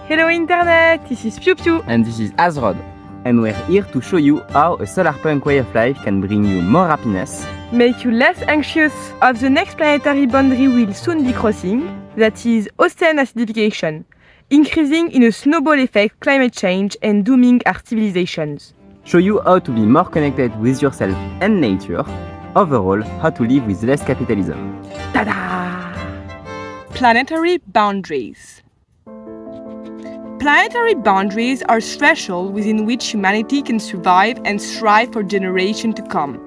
Hello Internet, this is PiouPiou. And this is Azrod. And we're here to show you how a Solarpunk way of life can bring you more happiness, Make you less anxious of the next planetary boundary we'll soon be crossing, that is ocean acidification, increasing in a snowball effect climate change and dooming our civilizations. show you how to be more connected with yourself and nature, overall how to live with less capitalism. Ta-da! Planetary boundaries. Planetary boundaries are thresholds within which humanity can survive and thrive for generations to come.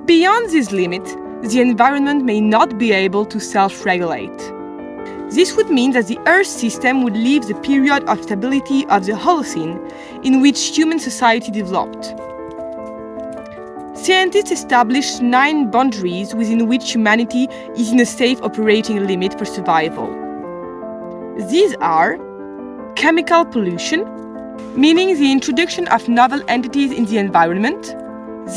Beyond this limit, the environment may not be able to self-regulate. This would mean that the Earth system would leave the period of stability of the Holocene in which human society developed. Scientists established 9 boundaries within which humanity is in a safe operating limit for survival. These are chemical pollution, meaning the introduction of novel entities in the environment.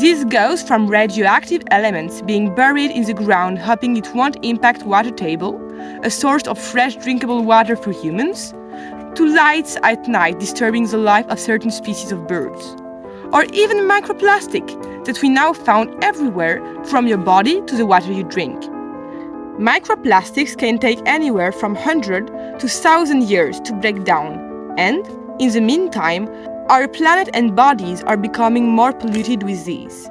This goes from radioactive elements being buried in the ground hoping it won't impact water table, a source of fresh drinkable water for humans, to lights at night disturbing the life of certain species of birds. Or even microplastic that we now found everywhere, from your body to the water you drink. Microplastics can take anywhere from 100 to 1,000 years to break down, and, in the meantime, our planet and bodies are becoming more polluted with these.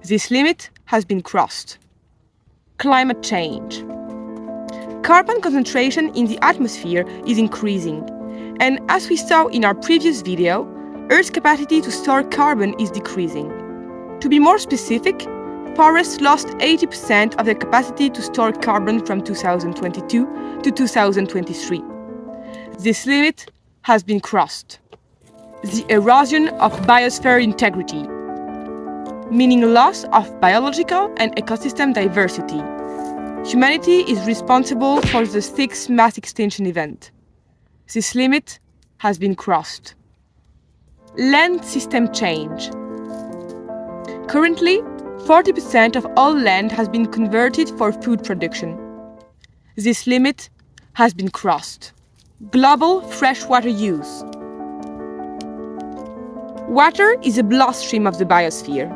This limit has been crossed. Climate change. Carbon concentration in the atmosphere is increasing, and as we saw in our previous video, Earth's capacity to store carbon is decreasing. To be more specific, forests lost 80% of their capacity to store carbon from 2022 to 2023. This limit has been crossed. The erosion of biosphere integrity, meaning loss of biological and ecosystem diversity. Humanity is responsible for the 6th mass extinction event. This limit has been crossed. Land system change. Currently, 40% of all land has been converted for food production. This limit has been crossed. Global freshwater use. Water is a bloodstream of the biosphere,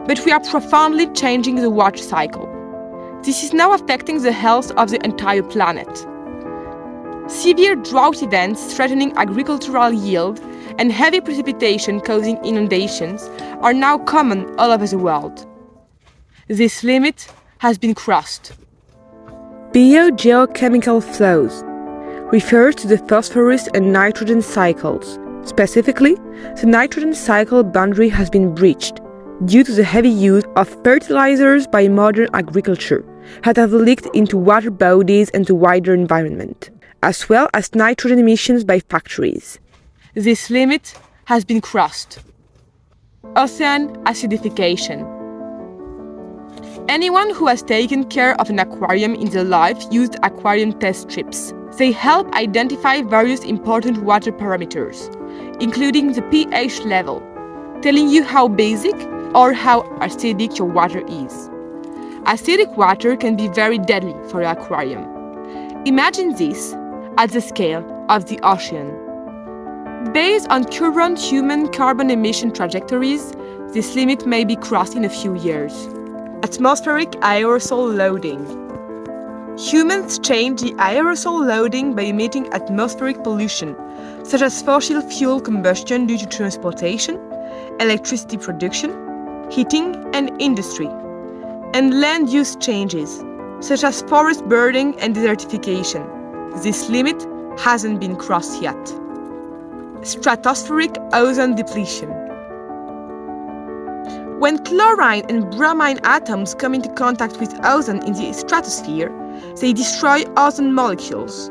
but we are profoundly changing the water cycle. This is now affecting the health of the entire planet. Severe drought events threatening agricultural yield and heavy precipitation causing inundations are now common all over the world. This limit has been crossed. Biogeochemical flows refers to the phosphorus and nitrogen cycles. Specifically, the nitrogen cycle boundary has been breached due to the heavy use of fertilizers by modern agriculture that have leaked into water bodies and the wider environment, as well as nitrogen emissions by factories. This limit has been crossed. Ocean acidification. Anyone who has taken care of an aquarium in their life used aquarium test strips. They help identify various important water parameters, including the pH level, telling you how basic or how acidic your water is. Acidic water can be very deadly for your aquarium. Imagine this at the scale of the ocean. Based on current human carbon emission trajectories, this limit may be crossed in a few years. Atmospheric aerosol loading. Humans change the aerosol loading by emitting atmospheric pollution, such as fossil fuel combustion due to transportation, electricity production, heating, and industry, and land use changes, such as forest burning and desertification. This limit hasn't been crossed yet. Stratospheric ozone depletion. When chlorine and bromine atoms come into contact with ozone in the stratosphere, they destroy ozone molecules.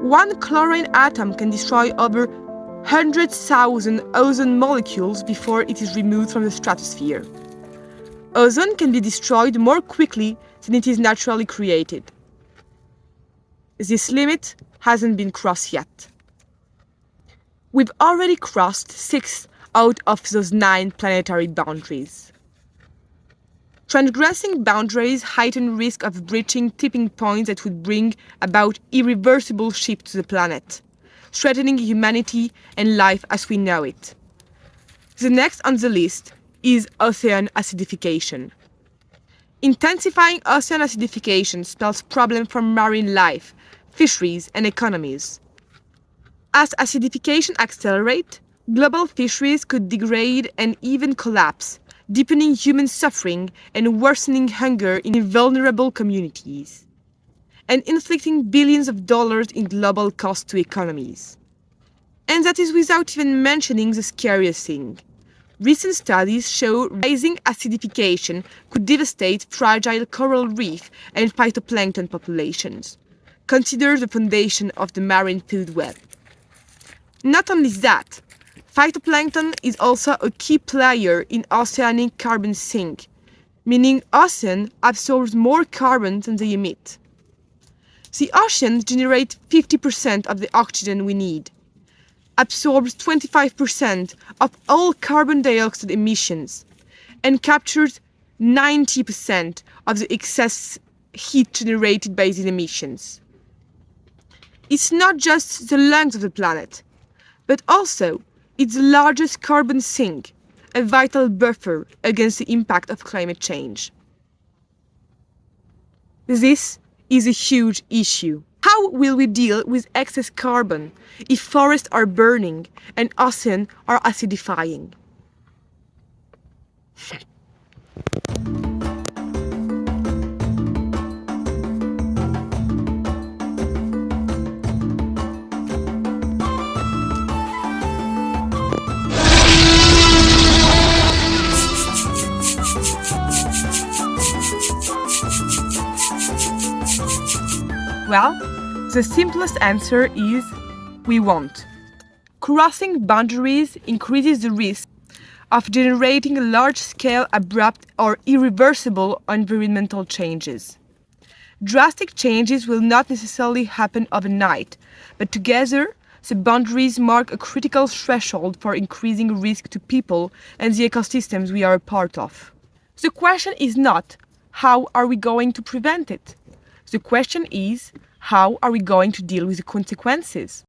One chlorine atom can destroy over 100,000 ozone molecules before it is removed from the stratosphere. Ozone can be destroyed more quickly than it is naturally created. This limit hasn't been crossed yet. We've already crossed 6 out of those 9 planetary boundaries. Transgressing boundaries heighten risk of breaching tipping points that would bring about irreversible shift to the planet. threatening humanity and life as we know it. The next on the list is ocean acidification. Intensifying ocean acidification spells problems for marine life, fisheries, and economies. As acidification accelerates, global fisheries could degrade and even collapse, deepening human suffering and worsening hunger in vulnerable communities, and inflicting billions of dollars in global cost to economies. And that is without even mentioning the scariest thing. Recent studies show rising acidification could devastate fragile coral reef and phytoplankton populations, considered the foundation of the marine food web. Not only that, phytoplankton is also a key player in oceanic carbon sink, meaning ocean absorbs more carbon than they emit. The oceans generate 50% of the oxygen we need, absorbs 25% of all carbon dioxide emissions, and captures 90% of the excess heat generated by these emissions. It's not just the lungs of the planet, but also it's the largest carbon sink, a vital buffer against the impact of climate change. This is a huge issue. How will we deal with excess carbon if forests are burning and oceans are acidifying? Well, the simplest answer is we won't. Crossing boundaries increases the risk of generating large-scale, abrupt, or irreversible environmental changes. Drastic changes will not necessarily happen overnight, but together, the boundaries mark a critical threshold for increasing risk to people and the ecosystems we are a part of. The question is not, how are we going to prevent it? The question is, how are we going to deal with the consequences?